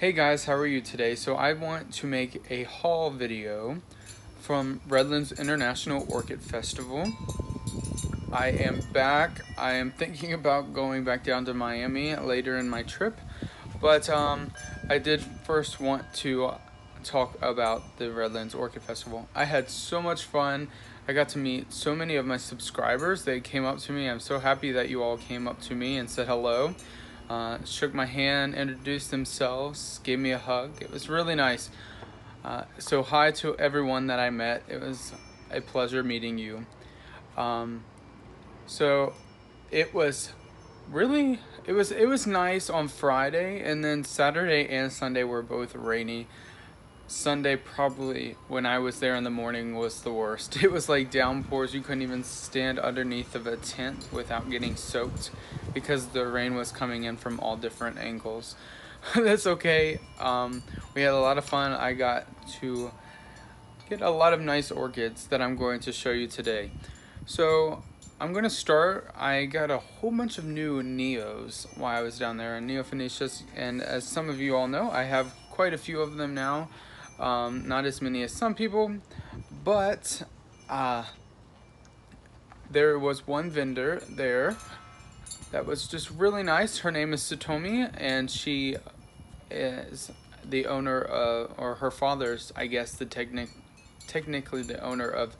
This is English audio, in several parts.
Hey guys, how are you today? So I want to make a haul video from Redlands International Orchid Festival. I am back. I am thinking about going back down to Miami later in my trip, but I did first want to talk about the Redlands Orchid Festival. I had so much fun. I got to meet so many of my subscribers. They came up to me. I'm so happy that you all came up to me and said hello. Shook my hand, introduced themselves, gave me a hug. It was really nice. So hi to everyone that I met. It was a pleasure meeting you. So it was really it was nice on Friday, and then Saturday and Sunday were both rainy. Sunday, probably when I was there in the morning, was the worst. It was like downpours. You couldn't even stand underneath of a tent without getting soaked because the rain was coming in from all different angles. That's okay. We had a lot of fun. I got to get a lot of nice orchids that I'm going to show you today. So I'm going to start. I got a whole bunch of new Neos while I was down there, and Neophoenicias, and as some of you all know, I have quite a few of them now. Not as many as some people, but there was one vendor there that was just really nice. Her name is Satomi, and she is the owner of, or her father's, I guess, technically the owner of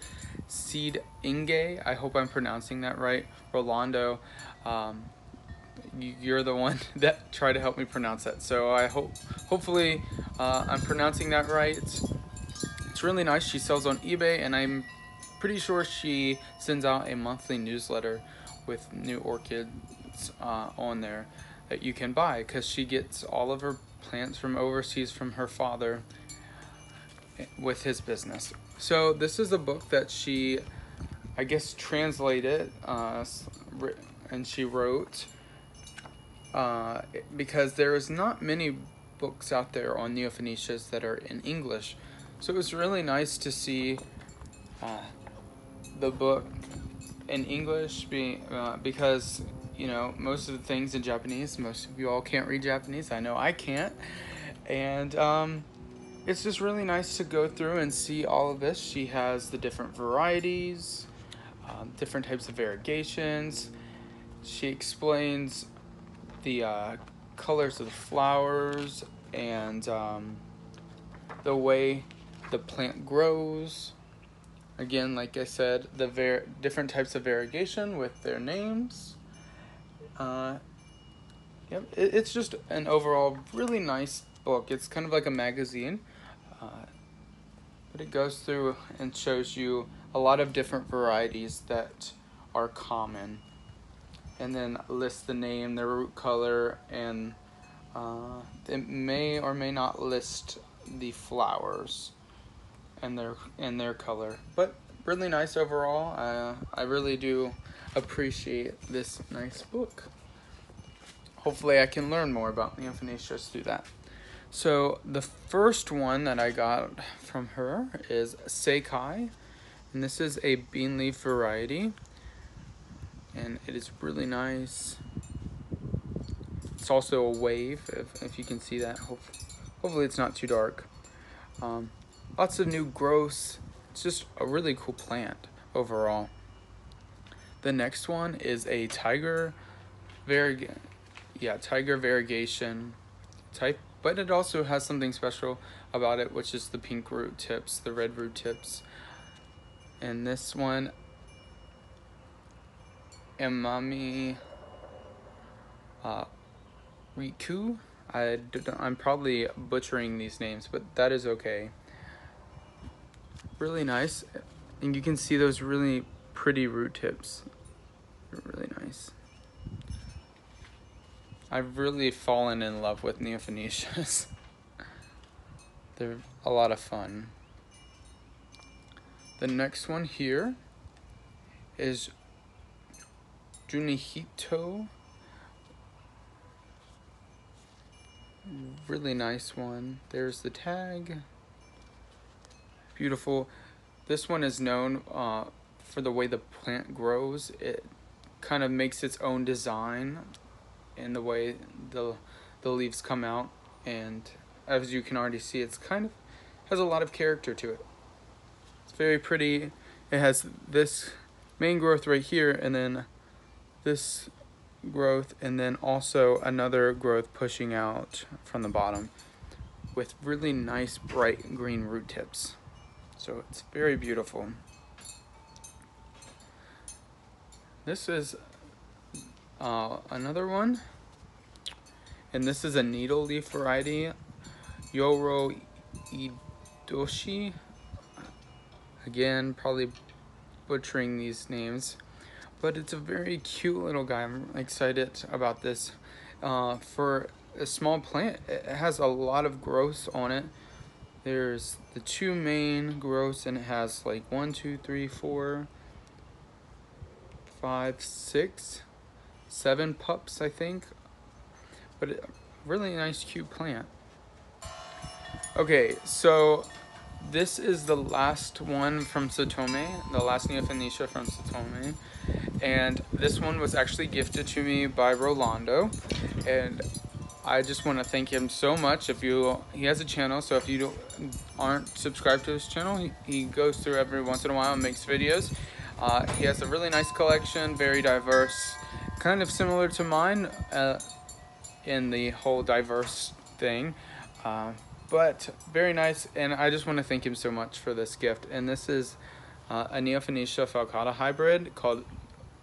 Seed Inge. I hope I'm pronouncing that right. Rolando, you're the one that tried to help me pronounce that, so I hopefully I'm pronouncing that right. It's really nice. She sells on eBay, and I'm pretty sure she sends out a monthly newsletter with new orchids on there that you can buy, because she gets all of her plants from overseas from her father with his business. So this is a book that she, I guess, translated and she wrote because there is not many books out there on Neophoenicias that are in English. So it was really nice to see the book in English because, you know, most of the things in Japanese, most of you all can't read Japanese. I know I can't. And it's just really nice to go through and see all of this. She has the different varieties, different types of variegations. She explains the colors of the flowers and the way the plant grows. Again, like I said, the different types of variegation with their names. Yep, it's just an overall really nice book. It's kind of like a magazine, but it goes through and shows you a lot of different varieties that are common, and then lists the name, the root color, and it may or may not list the flowers and their color. But really nice overall. I really do appreciate this nice book. Hopefully I can learn more about Neophoenicias through that. So the first one that I got from her is Seikai, and this is a bean leaf variety, and it is really nice. It's also a wave, if you can see that. Hopefully it's not too dark. Lots of new growths. It's just a really cool plant overall. The next one is a tiger variegation type, but it also has something special about it, which is the pink root tips, the red root tips. And this one, Emami Riku. I'm probably butchering these names, but that is okay. Really nice, and you can see those really pretty root tips. They're really nice. I've really fallen in love with Neophoenicias. They're a lot of fun. The next one here is Junihito. Really nice one. There's the tag. Beautiful. This one is known for the way the plant grows. It kind of makes its own design in the way the leaves come out, and as you can already see, it's kind of has a lot of character to it. It's very pretty. It has this main growth right here, and then this growth, and then also another growth pushing out from the bottom with really nice bright green root tips. So it's very beautiful. This is another one, and this is a needle leaf variety, Yoro Idoshi. Again, probably butchering these names, but it's a very cute little guy. I'm excited about this. For a small plant, it has a lot of growths on it. There's the two main growths, and it has like 1, 2, 3, 4, 5, 6, 7 pups, I think. But a really nice, cute plant. Okay, so this is the last one from Satome, the last Neophanetia from Satome. And this one was actually gifted to me by Rolando. And I just want to thank him so much. He has a channel, so if you aren't subscribed to his channel, he goes through every once in a while and makes videos. He has a really nice collection, very diverse, kind of similar to mine in the whole diverse thing, but very nice. And I just want to thank him so much for this gift. And this is a Neophanetia falcata hybrid called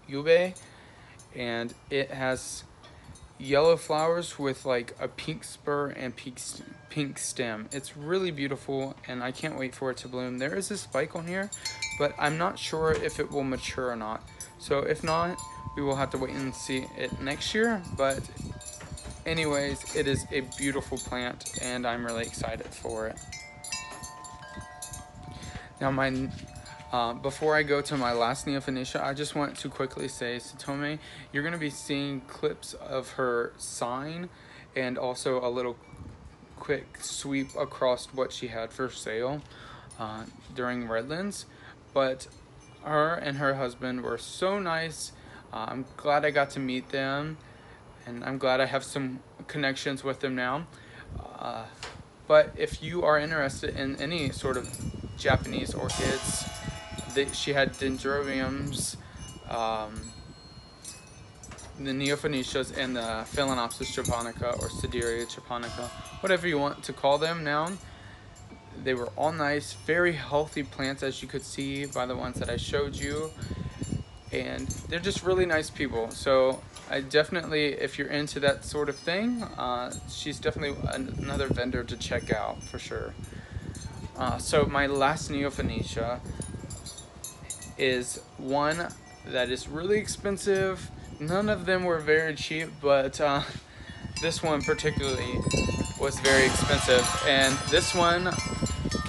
Yube, and it has yellow flowers with like a pink spur and pink stem. It's really beautiful, and I can't wait for it to bloom. There is a spike on here, but I'm not sure if it will mature or not. So if not, we will have to wait and see it next year. But anyways, it is a beautiful plant, and I'm really excited for it. Now before I go to my last Neophanetia, I just want to quickly say, Satome, you're going to be seeing clips of her sign and also a little quick sweep across what she had for sale during Redlands. But her and her husband were so nice. I'm glad I got to meet them, and I'm glad I have some connections with them now. But if you are interested in any sort of Japanese orchids, she had dendrobiums, the Neophanetias, and the Phalaenopsis japonica or Sideria japonica, whatever you want to call them now. They were all nice, very healthy plants, as you could see by the ones that I showed you. And they're just really nice people. So I definitely, if you're into that sort of thing, she's definitely another vendor to check out for sure. So my last Neophanetia is one that is really expensive. None of them were very cheap, but this one particularly was very expensive. And this one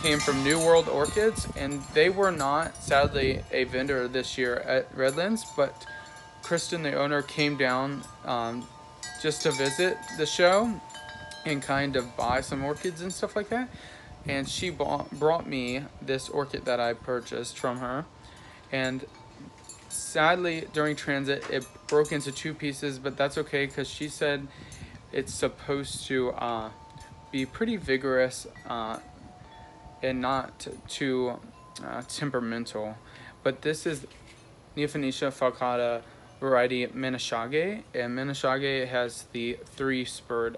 came from New World Orchids, and they were not, sadly, a vendor this year at Redlands, but Kristen, the owner, came down just to visit the show and kind of buy some orchids and stuff like that. And she brought me this orchid that I purchased from her. And sadly, during transit, it broke into 2 pieces, but that's okay because she said it's supposed to be pretty vigorous and not too temperamental. But this is Neophanetia falcata variety Menashage, and Menashage has the 3-spurred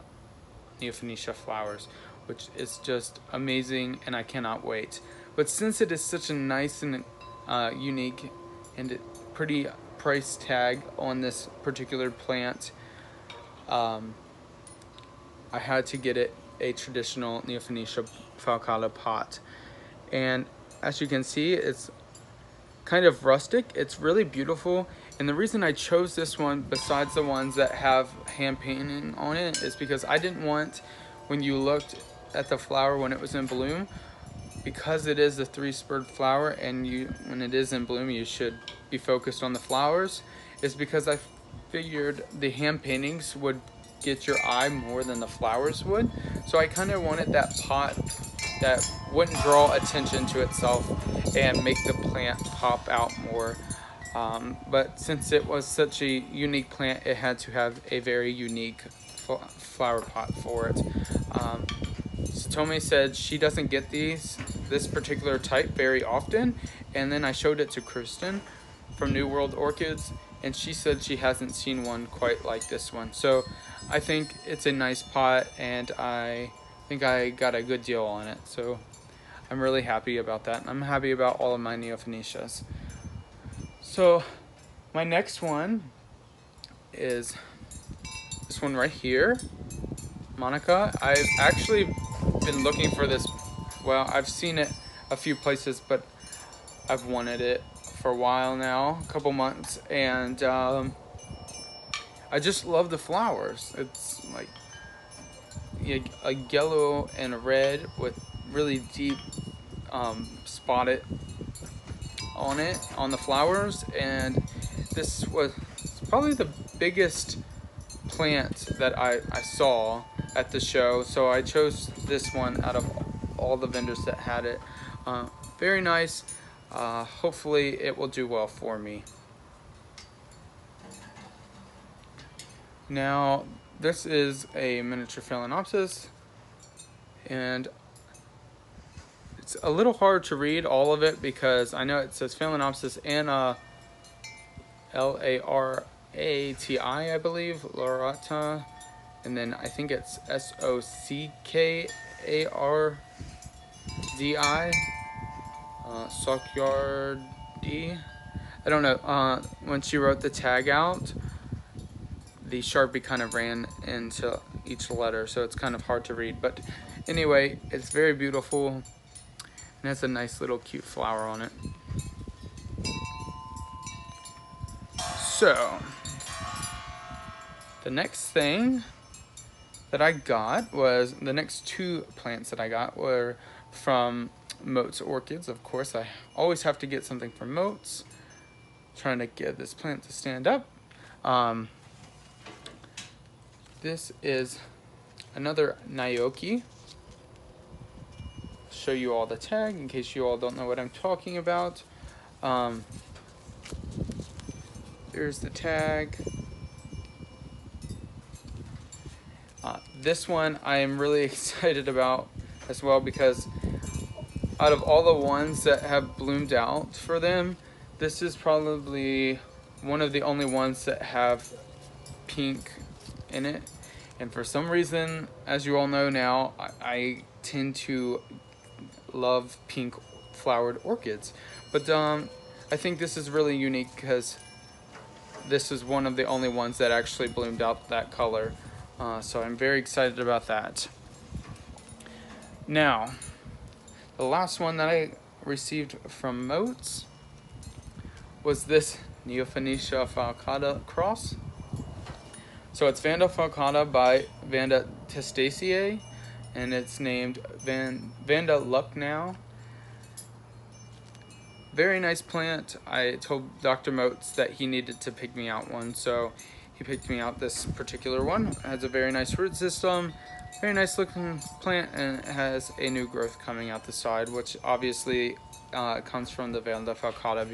Neophanetia flowers, which is just amazing, and I cannot wait. But since it is such a nice and unique and pretty price tag on this particular plant, I had to get it a traditional Neophanetia falcata pot. And as you can see, it's kind of rustic. It's really beautiful, and the reason I chose this one besides the ones that have hand painting on it is because I didn't want, when you looked at the flower when it was in bloom, because it is a 3-spurred flower, and when it is in bloom you should be focused on the flowers, is because I figured the hand paintings would get your eye more than the flowers would. So I kind of wanted that pot that wouldn't draw attention to itself and make the plant pop out more. But since it was such a unique plant, it had to have a very unique flower pot for it. Tomei said she doesn't get this particular type very often, and then I showed it to Kristen from New World Orchids, and she said she hasn't seen one quite like this one. So I think it's a nice pot, and I think I got a good deal on it. So I'm really happy about that. I'm happy about all of my Neophanetias. So my next one is this one right here, Monica. I've actually been looking for this. Well, I've seen it a few places, but I've wanted it for a while now, a couple months, and I just love the flowers. It's like a yellow and a red with really deep spotted on the flowers, and this was probably the biggest plant that I saw at the show, so I chose this one out of all the vendors that had it. Very nice. Hopefully it will do well for me. Now this is a miniature Phalaenopsis, and it's a little hard to read all of it because I know it says Phalaenopsis and Larati, I believe, Laurata, and then I think it's Sockardi, Sockardi. I don't know. When she wrote the tag out, the Sharpie kind of ran into each letter, so it's kind of hard to read. But anyway, it's very beautiful, and has a nice little cute flower on it. So the next thing that I got was, the next two plants that I got were from Moats Orchids. Of course, I always have to get something from Moats. Trying to get this plant to stand up. This is another Naoki. Show you all the tag in case you all don't know what I'm talking about. There's the tag. This one I am really excited about as well, because out of all the ones that have bloomed out for them, this is probably one of the only ones that have pink in it. And for some reason, as you all know now, I tend to love pink flowered orchids. But I think this is really unique because this is one of the only ones that actually bloomed out that color. So I'm very excited about that. Now, the last one that I received from Moats was this Neophanetia falcata cross. So it's Vanda falcata by Vanda testaceae, and it's named Vanda Lucknow. Very nice plant. I told Dr. Moats that he needed to pick me out one, so he picked me out this particular one. It has a very nice root system, very nice looking plant, and it has a new growth coming out the side, which obviously comes from the Vanda falcata